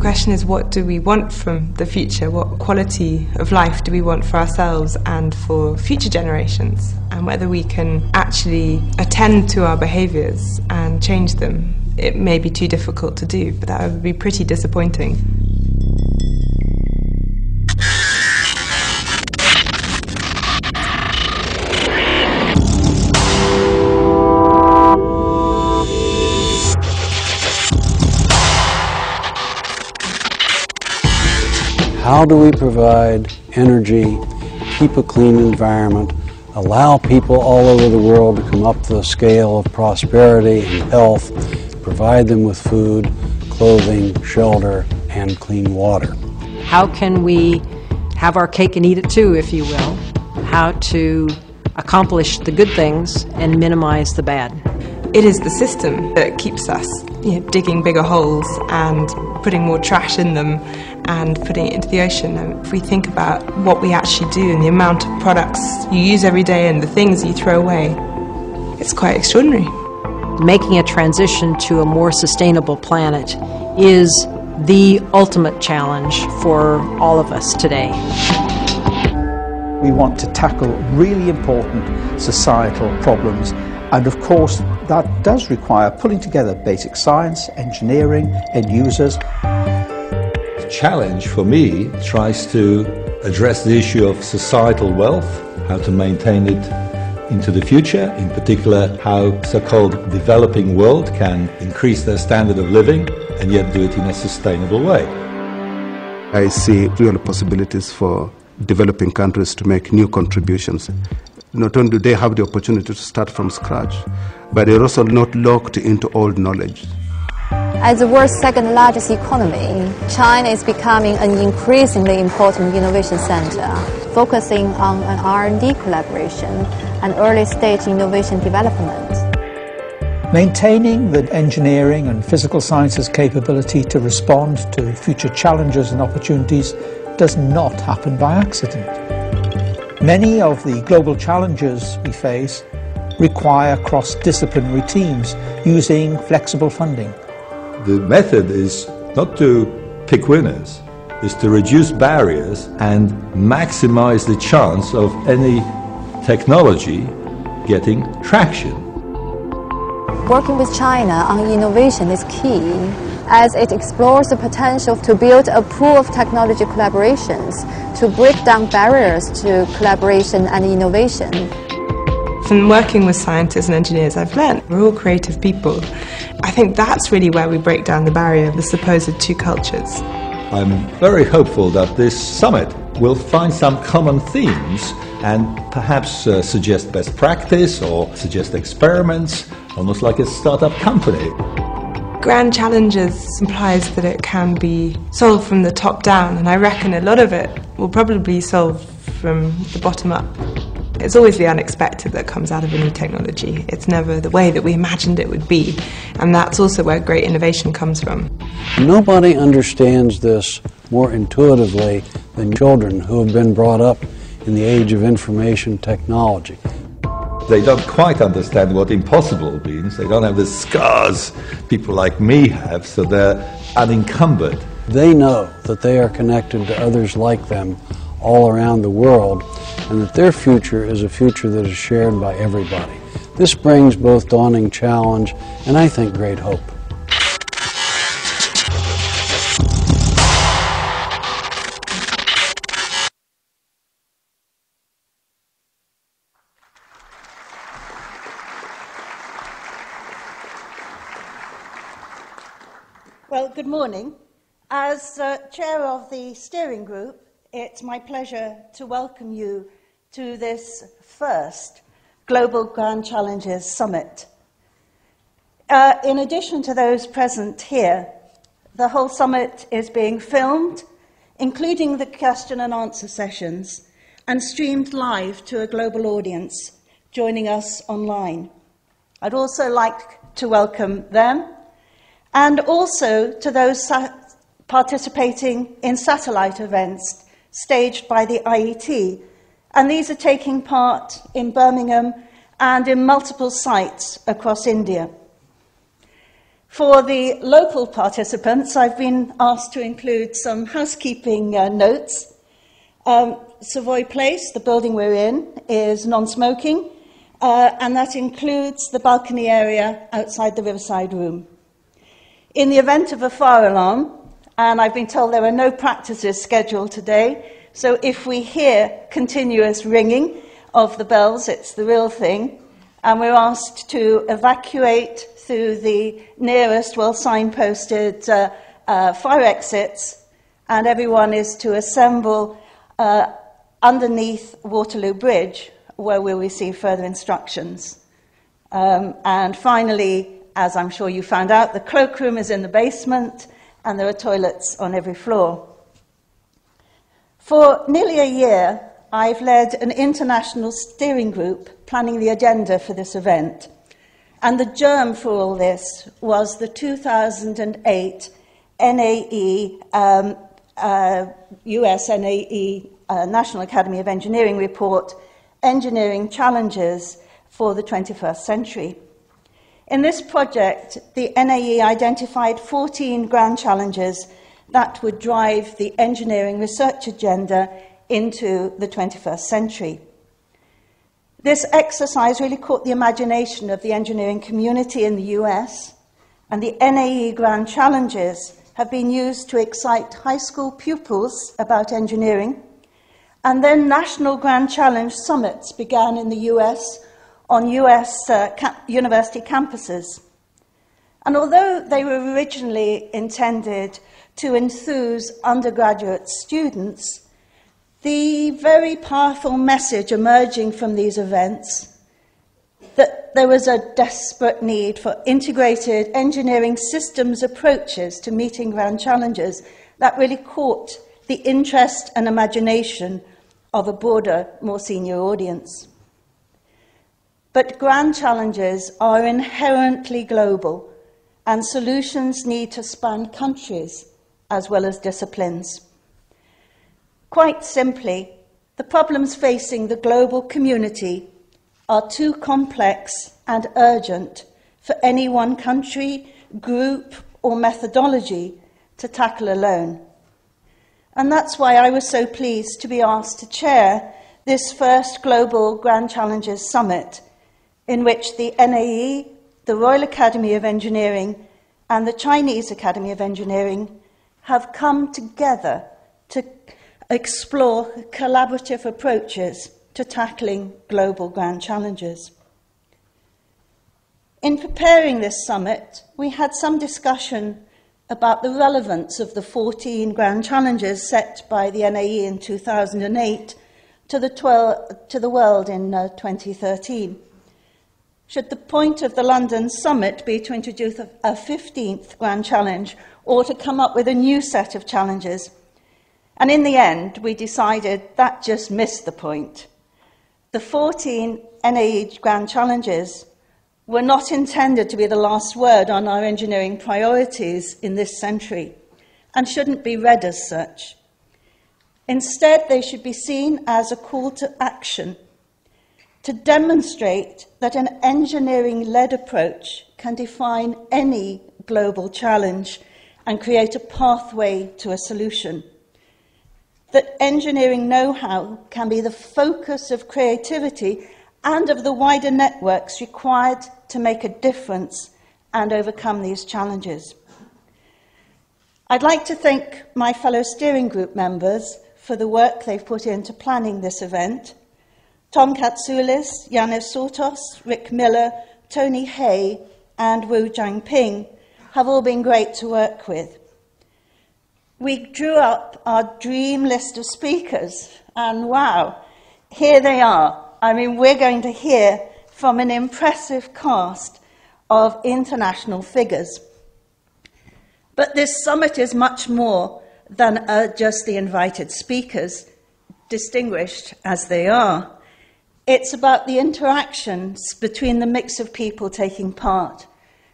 question is, what do we want from the future? What quality of life do we want for ourselves and for future generations? And whether we can actually attend to our behaviours and change them. It may be too difficult to do, but that would be pretty disappointing. How do we provide energy, keep a clean environment, allow people all over the world to come up to the scale of prosperity and health, provide them with food, clothing, shelter, and clean water? How can we have our cake and eat it too, if you will? How to accomplish the good things and minimize the bad? It is the system that keeps us digging bigger holes and putting more trash in them and putting it into the ocean. And if we think about what we actually do and the amount of products you use every day and the things you throw away, it's quite extraordinary. Making a transition to a more sustainable planet is the ultimate challenge for all of us today. We want to tackle really important societal problems, and of course that does require pulling together basic science, engineering, end users. The challenge for me tries to address the issue of societal wealth, how to maintain it into the future, in particular how so-called developing world can increase their standard of living and yet do it in a sustainable way. I see real possibilities for developing countries to make new contributions. Not only do they have the opportunity to start from scratch, but they're also not locked into old knowledge. As the world's second largest economy, China is becoming an increasingly important innovation center, focusing on an R&D collaboration and early-stage innovation development. Maintaining the engineering and physical sciences capability to respond to future challenges and opportunities does not happen by accident. Many of the global challenges we face require cross-disciplinary teams using flexible funding. The method is not to pick winners, is to reduce barriers and maximize the chance of any technology getting traction. Working with China on innovation is key, as it explores the potential to build a pool of technology collaborations to break down barriers to collaboration and innovation. From working with scientists and engineers, I've learned we're all creative people. I think that's really where we break down the barrier of the supposed two cultures. I'm very hopeful that this summit will find some common themes and perhaps suggest best practice or suggest experiments, almost like a startup company. Grand challenges implies that it can be solved from the top down, and I reckon a lot of it will probably be solved from the bottom up. It's always the unexpected that comes out of a new technology. It's never the way that we imagined it would be, and that's also where great innovation comes from. Nobody understands this more intuitively than children who have been brought up in the age of information technology. They don't quite understand what impossible means. They don't have the scars people like me have, so they're unencumbered. They know that they are connected to others like them all around the world, and that their future is a future that is shared by everybody. This brings both daunting challenge and, I think, great hope. Well, good morning. As chair of the steering group, it's my pleasure to welcome you to this first Global Grand Challenges Summit. In addition to those present here, the whole summit is being filmed, including the question and answer sessions, and streamed live to a global audience joining us online. I'd also like to welcome them, and also to those participating in satellite events staged by the IET, and these are taking part in Birmingham and in multiple sites across India. For the local participants, I've been asked to include some housekeeping notes. Savoy Place, the building we're in, is non-smoking, and that includes the balcony area outside the Riverside Room. In the event of a fire alarm, and I've been told there are no practices scheduled today, so if we hear continuous ringing of the bells, it's the real thing, and we're asked to evacuate through the nearest well-signposted fire exits, and everyone is to assemble underneath Waterloo Bridge, where we'll receive further instructions. And finally, as I'm sure you found out, the cloakroom is in the basement, and there are toilets on every floor. For nearly a year, I've led an international steering group planning the agenda for this event. And the germ for all this was the 2008 NAE, US NAE, National Academy of Engineering report, Engineering Challenges for the 21st Century. In this project, the NAE identified 14 grand challenges that would drive the engineering research agenda into the 21st century. This exercise really caught the imagination of the engineering community in the US, and the NAE Grand Challenges have been used to excite high school pupils about engineering, and then national Grand Challenge summits began in the US on US university campuses. And although they were originally intended to enthuse undergraduate students, the very powerful message emerging from these events that there was a desperate need for integrated engineering systems approaches to meeting grand challenges that really caught the interest and imagination of a broader, more senior audience. But grand challenges are inherently global, and solutions need to span countries as well as disciplines. Quite simply, the problems facing the global community are too complex and urgent for any one country, group, or methodology to tackle alone. And that's why I was so pleased to be asked to chair this first Global Grand Challenges Summit, in which the NAE, the Royal Academy of Engineering, and the Chinese Academy of Engineering have come together to explore collaborative approaches to tackling global grand challenges. In preparing this summit, we had some discussion about the relevance of the 14 grand challenges set by the NAE in 2008 to the world in 2013. Should the point of the London summit be to introduce a 15th grand challenge or to come up with a new set of challenges? And in the end, we decided that just missed the point. The 14 NAE Grand Challenges were not intended to be the last word on our engineering priorities in this century, and shouldn't be read as such. Instead, they should be seen as a call to action, to demonstrate that an engineering-led approach can define any global challenge and create a pathway to a solution. That engineering know-how can be the focus of creativity and of the wider networks required to make a difference and overcome these challenges. I'd like to thank my fellow steering group members for the work they've put into planning this event. Tom Katsoulis, Yanis Sortos, Rick Miller, Tony Hay, and Wu Jiangping have all been great to work with. We drew up our dream list of speakers, and wow, here they are. I mean, we're going to hear from an impressive cast of international figures. But this summit is much more than just the invited speakers, distinguished as they are. It's about the interactions between the mix of people taking part.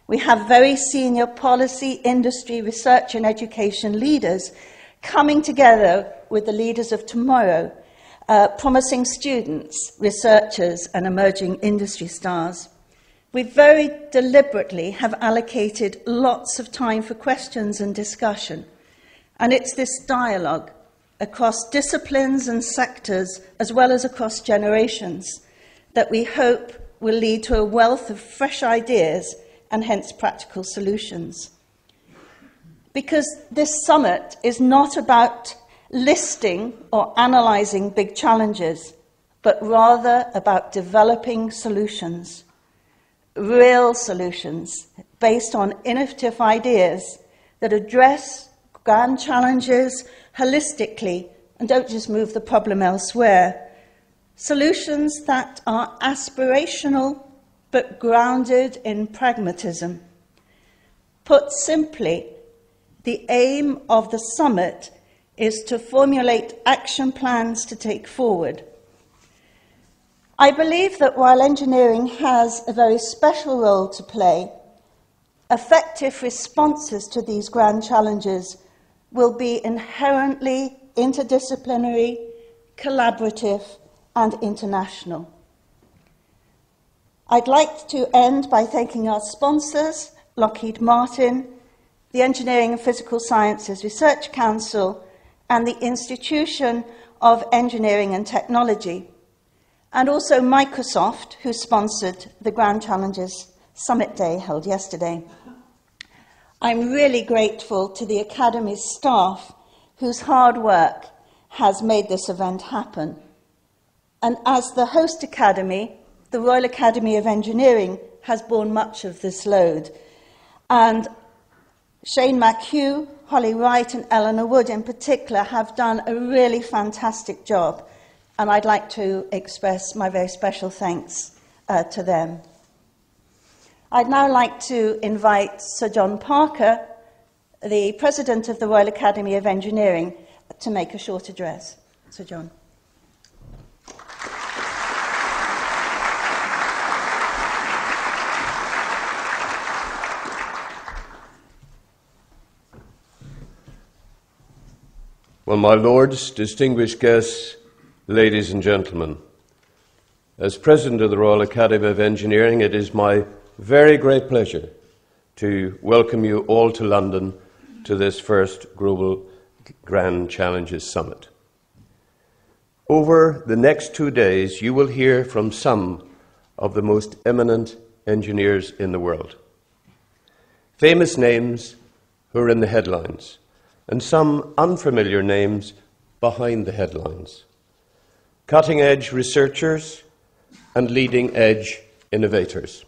We have very senior policy, industry, research and education leaders coming together with the leaders of tomorrow, promising students, researchers and emerging industry stars. We very deliberately have allocated lots of time for questions and discussion, and it's this dialogue across disciplines and sectors, as well as across generations, that we hope will lead to a wealth of fresh ideas and hence practical solutions. Because this summit is not about listing or analysing big challenges, but rather about developing solutions, real solutions based on innovative ideas that address grand challenges holistically and don't just move the problem elsewhere. Solutions that are aspirational but grounded in pragmatism. Put simply, the aim of the summit is to formulate action plans to take forward. I believe that while engineering has a very special role to play, effective responses to these grand challenges will be inherently interdisciplinary, collaborative, and international. I'd like to end by thanking our sponsors, Lockheed Martin, the Engineering and Physical Sciences Research Council, and the Institution of Engineering and Technology, and also Microsoft, who sponsored the Grand Challenges Summit Day held yesterday. I'm really grateful to the Academy's staff, whose hard work has made this event happen. And as the host Academy, the Royal Academy of Engineering has borne much of this load. And Shane McHugh, Holly Wright, and Eleanor Wood in particular have done a really fantastic job. And I'd like to express my very special thanks to them. I'd now like to invite Sir John Parker, the President of the Royal Academy of Engineering, to make a short address. Sir John. Well, my lords, distinguished guests, ladies and gentlemen, as President of the Royal Academy of Engineering, it is my very great pleasure to welcome you all to London to this first Global Grand Challenges Summit. Over the next 2 days, you will hear from some of the most eminent engineers in the world. Famous names who are in the headlines, and some unfamiliar names behind the headlines. Cutting-edge researchers and leading-edge innovators.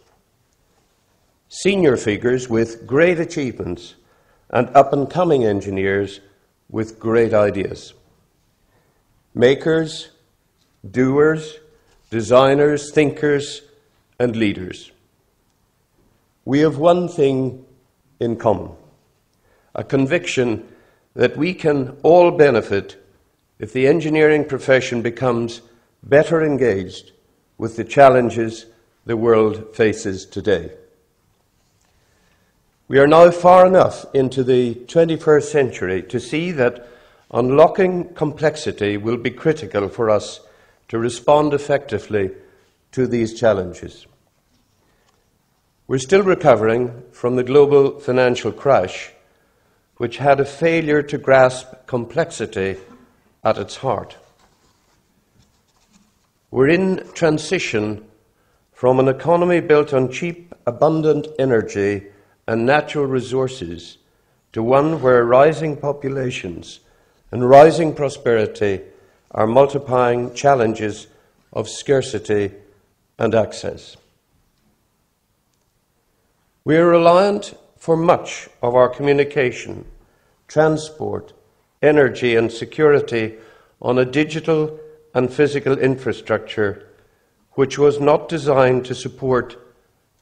Senior figures with great achievements and up-and-coming engineers with great ideas. Makers, doers, designers, thinkers, and leaders. We have one thing in common, a conviction that we can all benefit if the engineering profession becomes better engaged with the challenges the world faces today. We are now far enough into the 21st century to see that unlocking complexity will be critical for us to respond effectively to these challenges. We're still recovering from the global financial crash, which had a failure to grasp complexity at its heart. We're in transition from an economy built on cheap, abundant energy and natural resources to one where rising populations and rising prosperity are multiplying challenges of scarcity and access. We are reliant for much of our communication, transport, energy and security on a digital and physical infrastructure which was not designed to support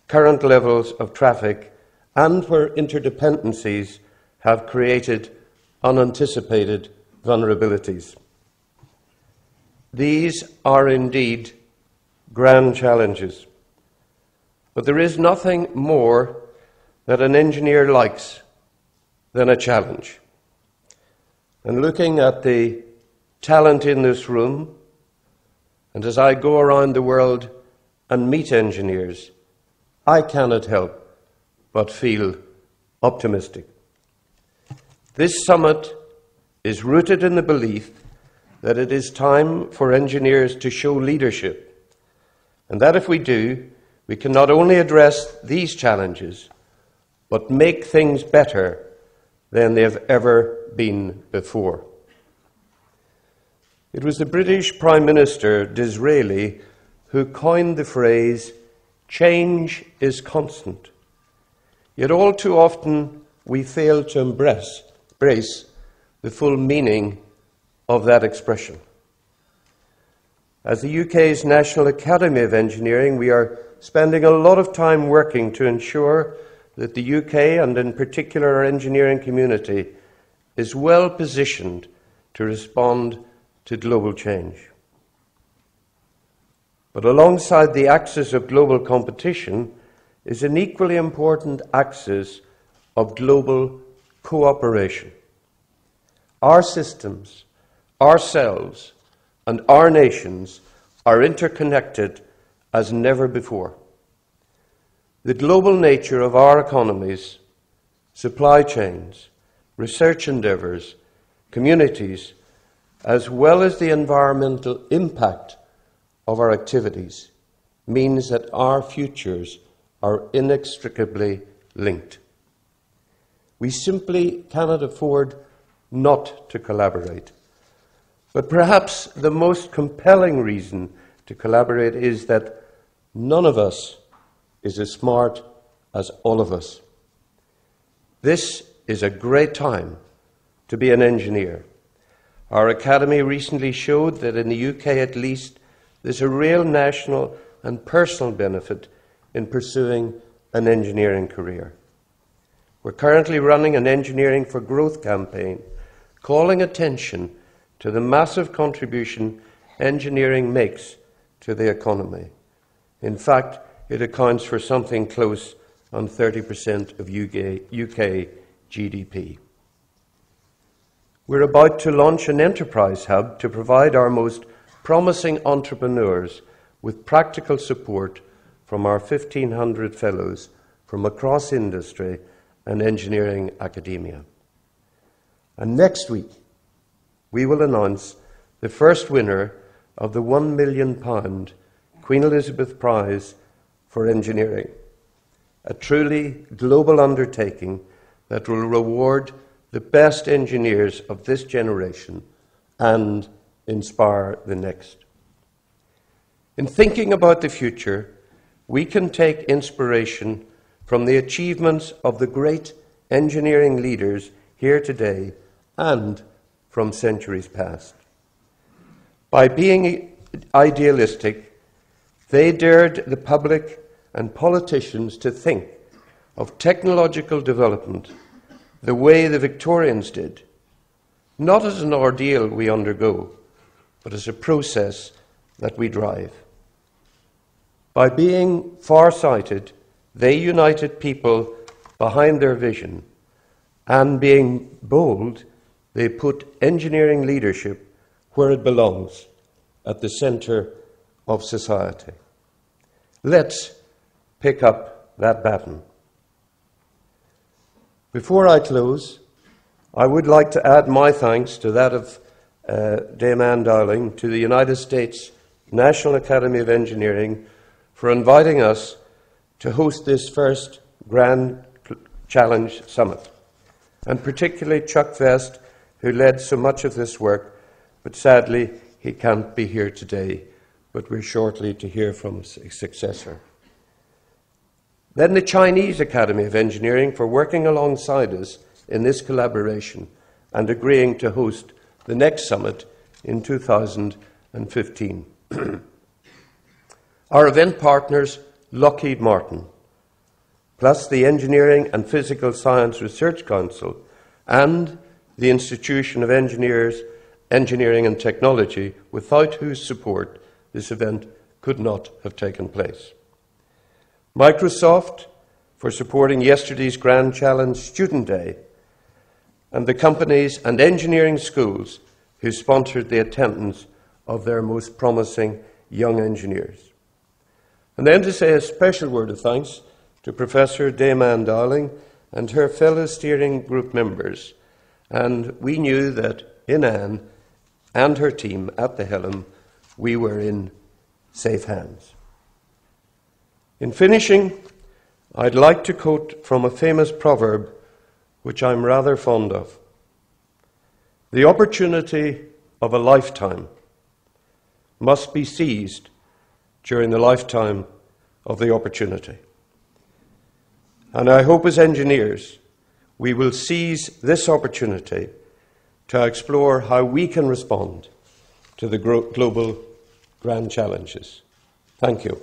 current levels of traffic and where interdependencies have created unanticipated vulnerabilities. These are indeed grand challenges, but there is nothing more that an engineer likes than a challenge. And looking at the talent in this room, and as I go around the world and meet engineers, I cannot help but feel optimistic. This summit is rooted in the belief that it is time for engineers to show leadership, and that if we do, we can not only address these challenges, but make things better than they have ever been before. It was the British Prime Minister, Disraeli, who coined the phrase, "Change is constant." Yet all too often we fail to embrace the full meaning of that expression. As the UK's National Academy of Engineering, we are spending a lot of time working to ensure that the UK, and in particular our engineering community, is well positioned to respond to global change. But alongside the axis of global competition is an equally important axis of global cooperation. Our systems, ourselves, and our nations are interconnected as never before. The global nature of our economies, supply chains, research endeavours, communities, as well as the environmental impact of our activities, means that our futures are inextricably linked. We simply cannot afford not to collaborate. But perhaps the most compelling reason to collaborate is that none of us is as smart as all of us. This is a great time to be an engineer. Our academy recently showed that in the UK at least, there's a real national and personal benefit in pursuing an engineering career. We're currently running an Engineering for Growth campaign, calling attention to the massive contribution engineering makes to the economy. In fact, it accounts for something close on 30% of UK GDP. We're about to launch an enterprise hub to provide our most promising entrepreneurs with practical support from our 1,500 fellows from across industry and engineering academia. And next week, we will announce the first winner of the £1 million Queen Elizabeth Prize for Engineering, a truly global undertaking that will reward the best engineers of this generation and inspire the next. In thinking about the future, we can take inspiration from the achievements of the great engineering leaders here today and from centuries past. By being idealistic, they dared the public and politicians to think of technological development the way the Victorians did, not as an ordeal we undergo, but as a process that we drive. By being far-sighted, they united people behind their vision, and being bold, they put engineering leadership where it belongs, at the centre of society. Let's pick up that baton. Before I close, I would like to add my thanks to that of Dame Anne Dowling, to the United States National Academy of Engineering for inviting us to host this first Grand Challenge Summit, and particularly Chuck Vest, who led so much of this work, but sadly he can't be here today, but we're shortly to hear from his successor. Then the Chinese Academy of Engineering for working alongside us in this collaboration and agreeing to host the next summit in 2015. Our event partners, Lockheed Martin, plus the Engineering and Physical Science Research Council and the Institution of Engineering and Technology, without whose support this event could not have taken place. Microsoft for supporting yesterday's Grand Challenge Student Day, and the companies and engineering schools who sponsored the attendance of their most promising young engineers. And then to say a special word of thanks to Professor Damon Dowling and her fellow steering group members, and we knew that in Anne and her team at the helm, we were in safe hands. In finishing, I'd like to quote from a famous proverb which I'm rather fond of. The opportunity of a lifetime must be seized during the lifetime of the opportunity. And I hope as engineers we will seize this opportunity to explore how we can respond to the global grand challenges. Thank you.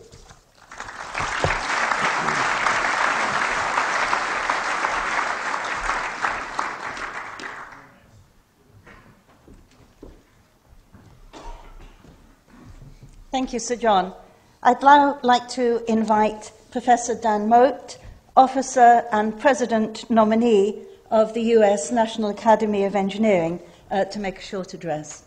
Thank you, Sir John. I'd now like to invite Professor Dan Moat, Officer and President nominee of the US National Academy of Engineering, to make a short address.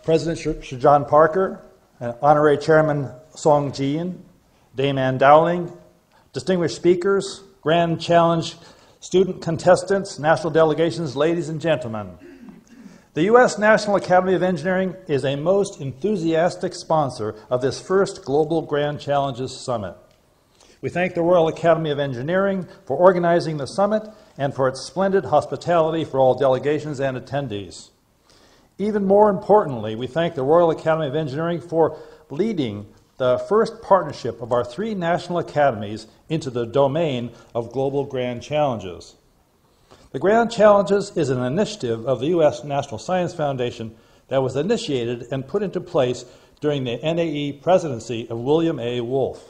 President Sir John Parker, Honorary Chairman Song Jian, Damon Dowling, distinguished speakers, Grand Challenge student contestants, national delegations, ladies and gentlemen. The U.S. National Academy of Engineering is a most enthusiastic sponsor of this first Global Grand Challenges Summit. We thank the Royal Academy of Engineering for organizing the summit and for its splendid hospitality for all delegations and attendees. Even more importantly, we thank the Royal Academy of Engineering for leading the first partnership of our three national academies into the domain of global grand challenges. The Grand Challenges is an initiative of the U.S. National Science Foundation that was initiated and put into place during the NAE presidency of William A. Wolfe.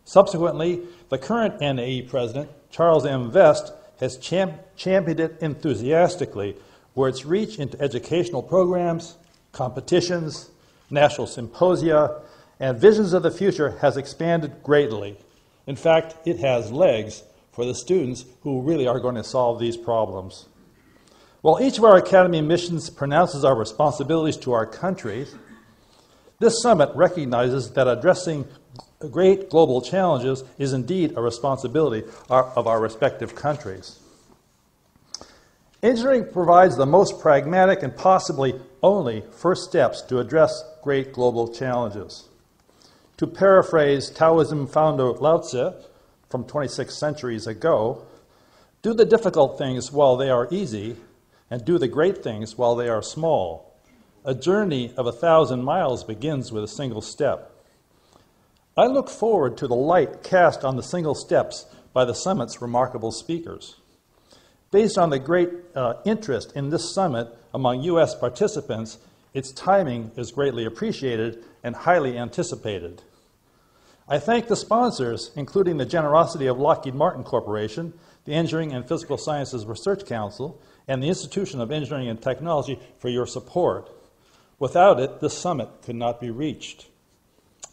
Subsequently, the current NAE president, Charles M. Vest, has championed it enthusiastically, where its reach into educational programs, competitions, national symposia, and visions of the future has expanded greatly. In fact, it has legs for the students who really are going to solve these problems. While each of our Academy missions pronounces our responsibilities to our countries, this summit recognizes that addressing great global challenges is indeed a responsibility of our respective countries. Engineering provides the most pragmatic and possibly only first steps to address great global challenges. To paraphrase Taoism founder Lao Tzu from 26 centuries ago, do the difficult things while they are easy, and do the great things while they are small. A journey of 1,000 miles begins with a single step. I look forward to the light cast on the single steps by the summit's remarkable speakers. Based on the great interest in this summit among U.S. participants, its timing is greatly appreciated and highly anticipated. I thank the sponsors, including the generosity of Lockheed Martin Corporation, the Engineering and Physical Sciences Research Council, and the Institution of Engineering and Technology for your support. Without it, this summit could not be reached.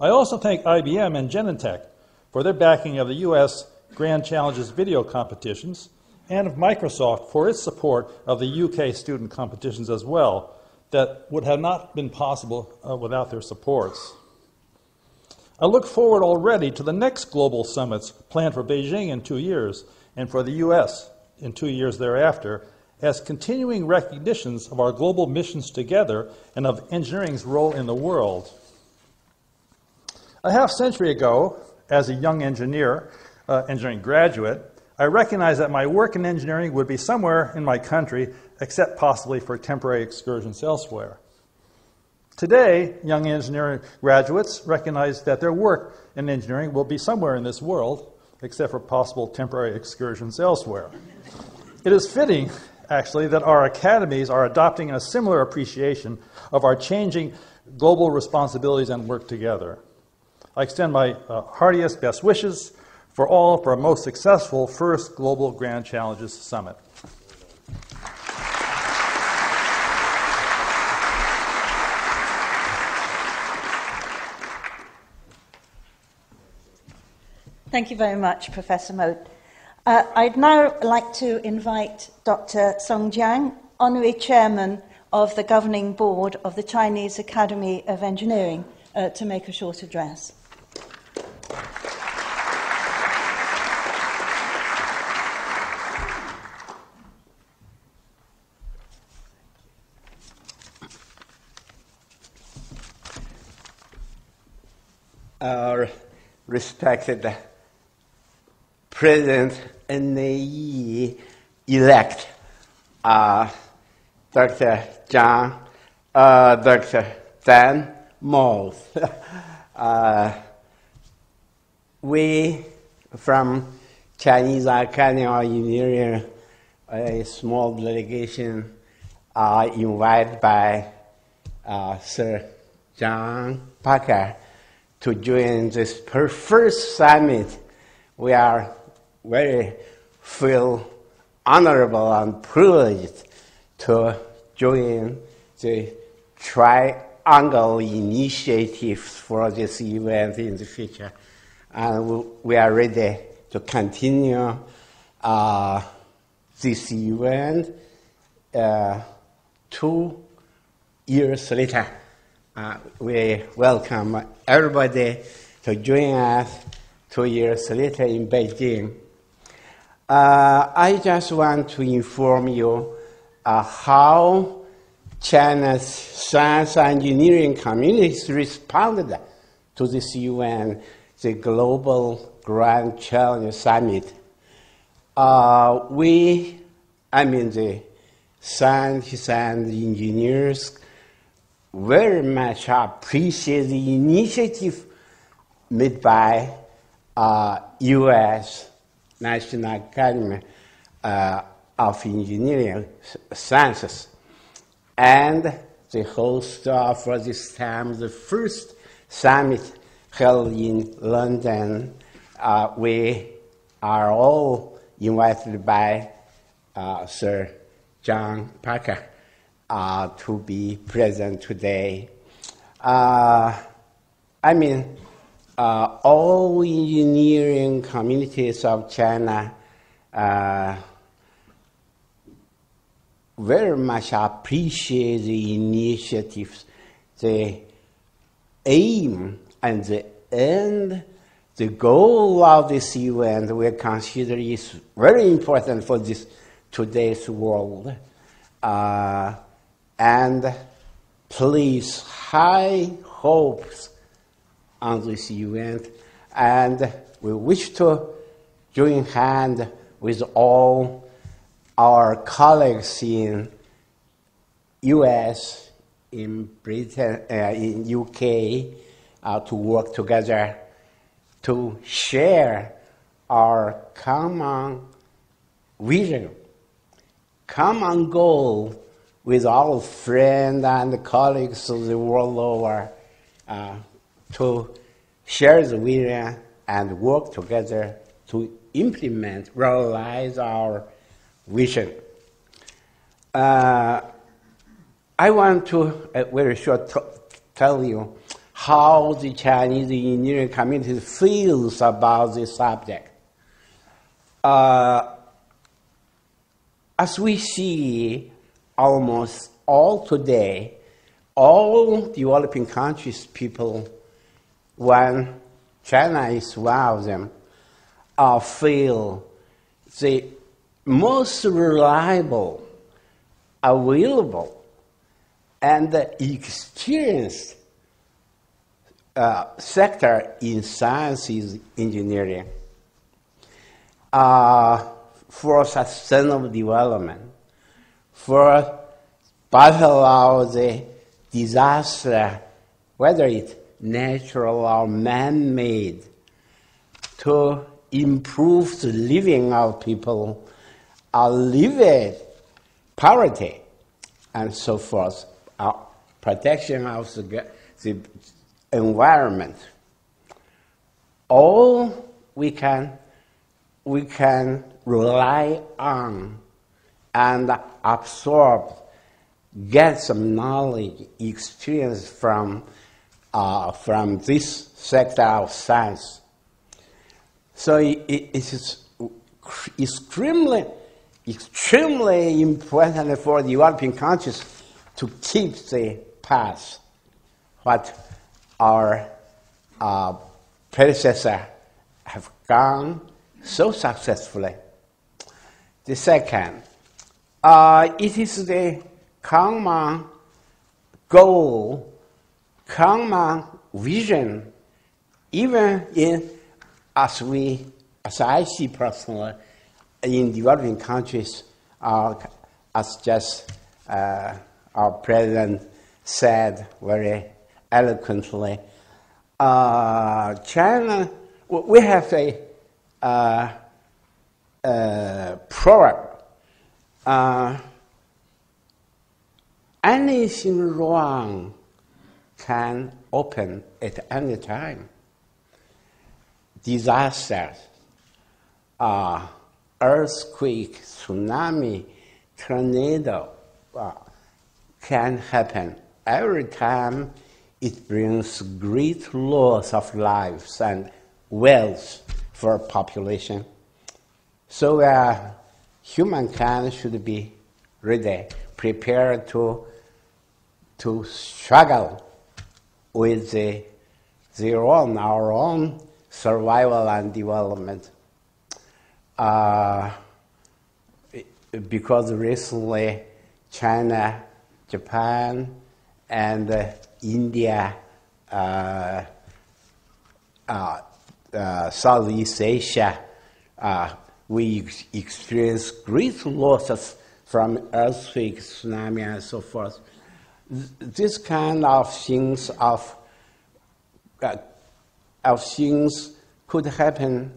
I also thank IBM and Genentech for their backing of the U.S. Grand Challenges video competitions, and of Microsoft for its support of the UK student competitions as well, that would have not been possible without their supports. I look forward already to the next global summits planned for Beijing in 2 years and for the US in 2 years thereafter, as continuing recognitions of our global missions together and of engineering's role in the world. A half-century ago, as a young engineering graduate, I recognized that my work in engineering would be somewhere in my country, except possibly for temporary excursions elsewhere. Today, young engineering graduates recognize that their work in engineering will be somewhere in this world, except for possible temporary excursions elsewhere. It is fitting, actually, that our academies are adopting a similar appreciation of our changing global responsibilities and work together. I extend my heartiest best wishes for all for a most successful first Global Grand Challenges Summit. Thank you very much, Professor Moat. I'd now like to invite Dr. Song Jiang, Honorary Chairman of the Governing Board of the Chinese Academy of Engineering, to make a short address. Our respected President NAE-elect, Dr. Dan Moss. We from Chinese Academy of Engineering, a small delegation, are invited by Sir John Parker to join this first summit. We are very feel honorable and privileged to join the triangle initiative for this event in the future. And we are ready to continue this event 2 years later. We welcome everybody to join us 2 years later in Beijing. I just want to inform you how China's science and engineering communities responded to this UN, the Global Grand Challenge Summit. The scientists and engineers very much appreciate the initiative made by U.S. National Academy of Engineering Sciences. And the host for this time, the first summit held in London. We are all invited by Sir John Parker to be present today. All engineering communities of China very much appreciate the initiatives, the aim and the end, the goal of this event we consider is very important for this today's world, and place high hopes on this event, and we wish to join hands with all our colleagues in U.S., in Britain, in U.K., to work together to share our common vision, common goal with our friends and colleagues of the world over, to share the vision and work together to implement, realize our vision. I want to, very short, tell you how the Chinese engineering community feels about this subject. As we see, almost all today, all developing countries people, when China is one of them, feel the most reliable, available, and experienced sector in science is engineering. For sustainable development, for battle of the disaster, whether it's natural or man-made, to improve the living of people, alleviate poverty, and so forth, protection of the environment. All we can rely on and absorb, get some knowledge, experience from this sector of science. So it is extremely extremely important for the European countries to keep the path what our predecessors have gone so successfully. The second, it is the common goal, common vision, even in, as I see personally, in developing countries, as just our president said very eloquently, China, we have a proverb, anything wrong can open at any time. Disasters, earthquake, tsunami, tornado can happen every time. It brings great loss of lives and wealth for population. So humankind should be ready, prepared to struggle with our own survival and development. Because recently China, Japan, and India, Southeast Asia, we experience great losses from earthquakes, tsunami, and so forth. This kind of things could happen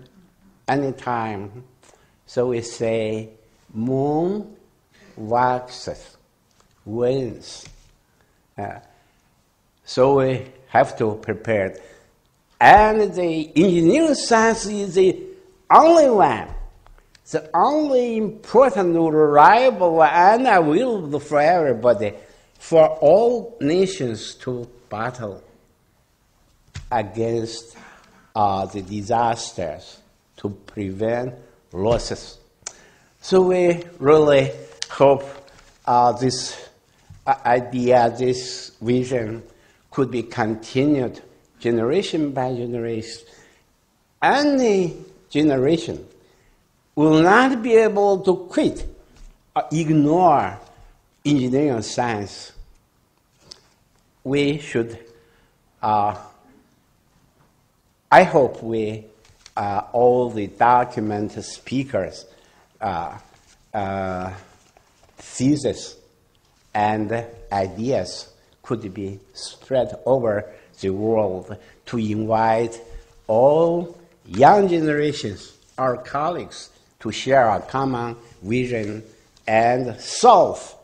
anytime. So we say, moon waxes, wanes. So we have to prepare. And the engineering science is the only one, the only important, reliable, and available for everybody, for all nations to battle against the disasters, to prevent losses. So we really hope this idea, this vision could be continued generation by generation. Any generation will not be able to quit or ignore engineering and science. We should, I hope we, all the documented speakers, theses and ideas could be spread over the world to invite all young generations, our colleagues, to share a common vision and solve,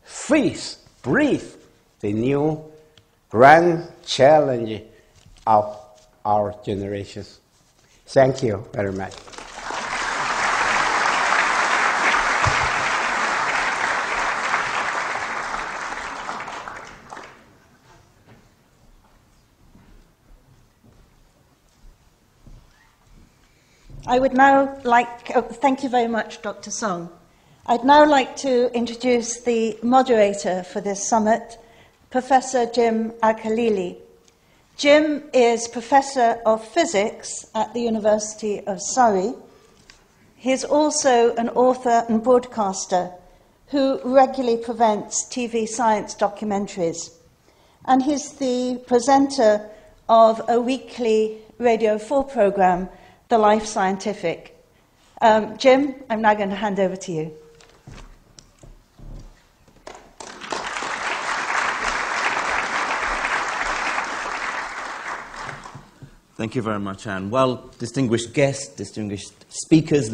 face, breathe the new grand challenge of our generations. Thank you very much. I would now thank you very much, Dr. Song. I'd now like to introduce the moderator for this summit, Professor Jim Al-Khalili. Jim is Professor of Physics at the University of Surrey. He is also an author and broadcaster who regularly presents TV science documentaries. And he's the presenter of a weekly Radio 4 program, The Life Scientific. Jim, I'm now going to hand over to you. Thank you very much, Anne. Well, distinguished guests, distinguished speakers,